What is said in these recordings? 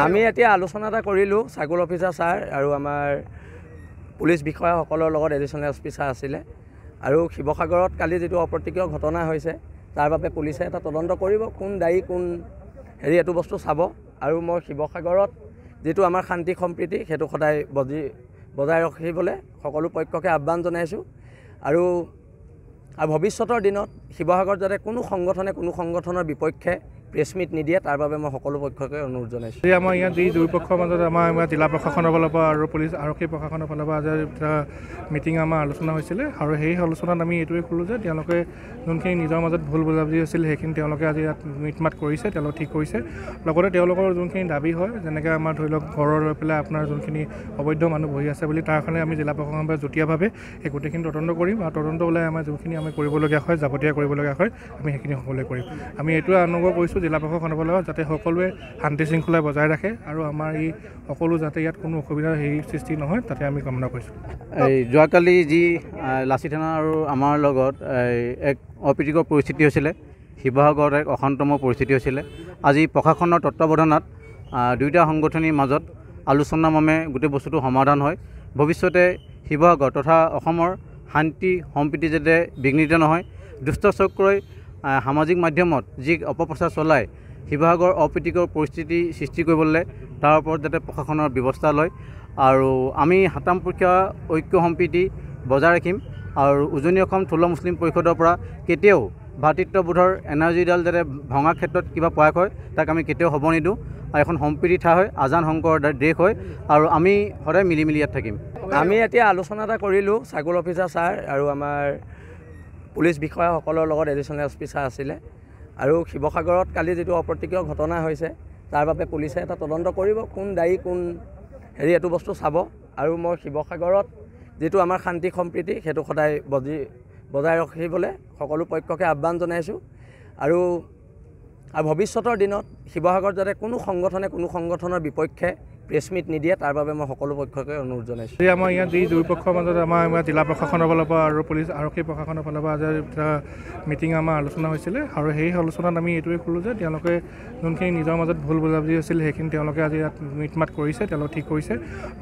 আমি এতিয়া আলোচনা এটা কৰিলোঁ চাৰ্কুল অফিচাৰ ছাৰ আৰু আমাৰ পুলিচ বিষয়াসকলৰ লগত এডিশ্যনেল এছ পি ছাৰ আছিলে আৰু শিৱসাগৰত কালি যিটো অপ্ৰতীকীয় ঘটনা হৈছে তাৰ বাবে পুলিচে এটা তদন্ত কৰিব কোন দায়ী কোন এইটো বস্তু চাব আৰু মই শিৱসাগৰত যেটো আমাৰ শান্তি সম্প্ৰীতি সেইটো সদায় বজাই ৰাখিবলৈ সকলো পক্ষকে আহ্বান জনাইছোঁ আৰু ভৱিষ্যতৰ দিনত শিৱসাগৰত যাতে কোনো সংগঠনৰ বিপক্ষে প্ৰেছ মিট নিদিয়ে তাৰ বাবে মই সকলো পক্ষকে অনুৰোধ জনাইছোঁ। আমাৰ ইয়াত যি দুই পক্ষৰ মাজত আমাৰ জিলা প্ৰশাসনৰ ফালৰ পৰা আৰু পুলিচ আৰক্ষী প্ৰশাসনৰ ফালৰ পৰা আজি এটা মিটিং আমাৰ আলোচনা হৈছিলে আৰু সেই আলোচনাত আমি এইটোৱে ক'লোঁ যে তেওঁলোকে যোনখিনি নিজৰ মাজত ভুল বুজাবুজি আছিল সেইখিনি তেওঁলোকে আজি ইয়াত মিট মাত কৰিছে, তেওঁলোকে ঠিক কৰিছে। লগতে তেওঁলোকৰ যোনখিনি দাবী হয় যেনেকৈ আমাৰ ধৰি লওক ঘৰৰ লৈ পেলাই আপোনাৰ যোনখিনি অবৈধ মানুহ বহি আছে বুলি তাৰ কাৰণে আমি জিলা প্ৰশাসনৰ পৰা যুটীয়াভাৱে এই গোটেইখিনি তদন্ত কৰিম আৰু তদন্ত ওলাই আমাৰ যোনখিনি আমি কৰিবলগীয়া হয় যাৱতীয়া কৰিবলগীয়া হয় আমি সেইখিনি সকলোৱে কৰিম। আমি এইটোৱে অনুৰোধ কৰিছোঁ জিলা প্ৰশাসনৰ ফালৰ পৰা যাতে সকলোৱে শান্তি শৃংখলা বজাই ৰাখে আৰু আমাৰ এই সকলো যাতে ইয়াত কোনো অসুবিধাৰ সৃষ্টি নহয় তাতে আমি কামনা কৰিছোঁ। এই যোৱাকালি যি লাচি থানা আৰু আমাৰ লগত এক অপ্ৰীতিকৰ পৰিস্থিতি হৈছিলে, শিৱসাগৰত এক অশান্তময় পৰিস্থিতি হৈছিলে। আজি প্ৰশাসনৰ তত্ত্বাৱধানত দুয়োটা সংগঠনিৰ মাজত আলোচনা মৰ্মে গোটেই বস্তুটো সমাধান হয়। ভৱিষ্যতে শিৱসাগৰ তথা অসমৰ শান্তি সম্প্ৰীতি যাতে বিঘ্নিত নহয়, দুষ্ট চক্ৰই সামাজিক মাধ্যমত যি অপপ্ৰচাৰ চলায় শিৱসাগৰ অপ্ৰীতিকৰ পৰিস্থিতি সৃষ্টি কৰিবলৈ তাৰ ওপৰত যাতে প্ৰশাসনৰ ব্যৱস্থা লয় আৰু আমি সাতামপক্ষীয়া ঐক্য সম্প্ৰীতি বজাই ৰাখিম আৰু উজনি অসম থলুৱা মুছলিম পৰিষদৰ পৰা কেতিয়াও ভাতৃত্ববোধৰ এনাৰ্জিডাল যাতে ভঙাৰ ক্ষেত্ৰত কিবা প্ৰয়াস হয় তাক আমি কেতিয়াও হ'ব নিদিওঁ আৰু এখন সম্প্ৰীতি ঠাই হয়, আজান শংকৰ দেশ হয় আৰু আমি সদায় মিলি ইয়াত থাকিম। আমি এতিয়া আলোচনা এটা কৰিলোঁ চাৰ্কুল অফিচাৰ ছাৰ আৰু আমাৰ পুলিচ বিষয়াসকলৰ লগত এডিশ্যনেল এছ পি ছাৰ আছিলে আৰু শিৱসাগৰত কালি যিটো অপ্ৰতীকীয় ঘটনা হৈছে তাৰ বাবে পুলিচে এটা তদন্ত কৰিব কোন দায়ী কোন এইটো বস্তু চাব আৰু মই শিৱসাগৰত যেটো আমাৰ শান্তি সম্প্ৰীতি সেইটো সদায় বজাই ৰাখিবলৈ সকলো পক্ষকে আহ্বান জনাইছোঁ আৰু ভৱিষ্যতৰ দিনত শিৱসাগৰত যাতে কোনো সংগঠনৰ বিপক্ষে প্ৰেছ মিট নিদিয়ে তাৰ বাবে মই সকলো পক্ষকে অনুৰোধ জনাইছোঁ। আমাৰ ইয়াত যি দুই পক্ষৰ মাজত আমাৰ জিলা প্ৰশাসনৰ ফালৰ পৰা আৰু পুলিচ আৰক্ষী প্ৰশাসনৰ ফালৰ পৰা আজি এটা মিটিং আমাৰ আলোচনা হৈছিলে আৰু সেই আলোচনাত আমি এইটোৱে ক'লোঁ যে তেওঁলোকে যোনখিনি নিজৰ মাজত ভুল বুজাবুজি আছিল সেইখিনি তেওঁলোকে আজি ইয়াত মিট মাত কৰিছে, তেওঁলোকে ঠিক কৰিছে।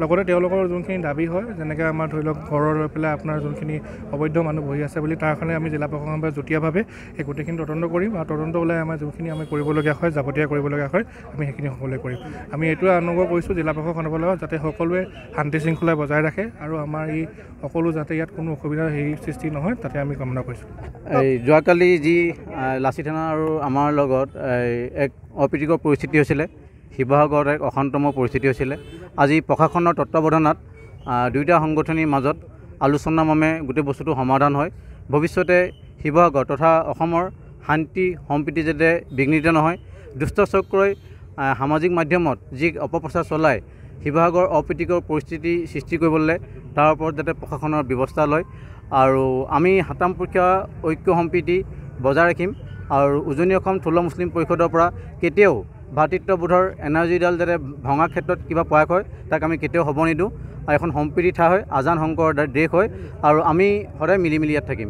লগতে তেওঁলোকৰ যোনখিনি দাবী হয় যেনেকৈ আমাৰ ধৰি লওক ঘৰৰ লৈ পেলাই আপোনাৰ যোনখিনি অবৈধ মানুহ বহি আছে বুলি তাৰ কাৰণে আমি জিলা প্ৰশাসনৰ পৰা যুটীয়াভাৱে এই গোটেইখিনি তদন্ত কৰিম আৰু তদন্ত ওলাই আমাৰ যোনখিনি আমি কৰিবলগীয়া হয় যাৱতীয়া কৰিবলগীয়া হয় আমি সেইখিনি সকলোৱে কৰিম। আমি এইটোৱে অনুৰোধ কৰিছোঁ জিলা প্ৰশাসনৰ ফালৰ পৰা যাতে সকলোৱে শান্তি শৃংখলা বজাই ৰাখে আৰু আমাৰ এই সকলো যাতে ইয়াত কোনো অসুবিধাৰ সৃষ্টি নহয় তাতে আমি কামনা কৰিছোঁ। এই যোৱাকালি যি লাচি থানা আৰু আমাৰ লগত এক অপ্ৰীতিকৰ পৰিস্থিতি হৈছিলে, শিৱসাগৰত এক অশান্তময় পৰিস্থিতি হৈছিলে। আজি প্ৰশাসনৰ তত্ত্বাৱধানত দুয়োটা সংগঠনিৰ মাজত আলোচনা মৰ্মে গোটেই বস্তুটো সমাধান হয়। ভৱিষ্যতে শিৱসাগৰ তথা অসমৰ শান্তি সম্প্ৰীতি যাতে বিঘ্নিত নহয়, দুষ্ট চক্ৰই সামাজিক মাধ্যমত যি অপপ্ৰচাৰ চলায় শিৱসাগৰ অপ্ৰীতিকৰ পৰিস্থিতি সৃষ্টি কৰিবলৈ তাৰ ওপৰত যাতে প্ৰশাসনৰ ব্যৱস্থা লয় আৰু আমি সাতামপক্ষীয়া ঐক্য সম্প্ৰীতি বজাই ৰাখিম আৰু উজনি অসম থলুৱা মুছলিম পৰিষদৰ পৰা কেতিয়াও ভাতৃত্ববোধৰ এনাৰ্জিডাল যাতে ভঙাৰ ক্ষেত্ৰত কিবা প্ৰয়াস হয় তাক আমি কেতিয়াও হ'ব নিদিওঁ আৰু এখন সম্প্ৰীতি ঠাই হয়, আজান শংকৰ দেশ হয় আৰু আমি সদায় মিলি ইয়াত থাকিম।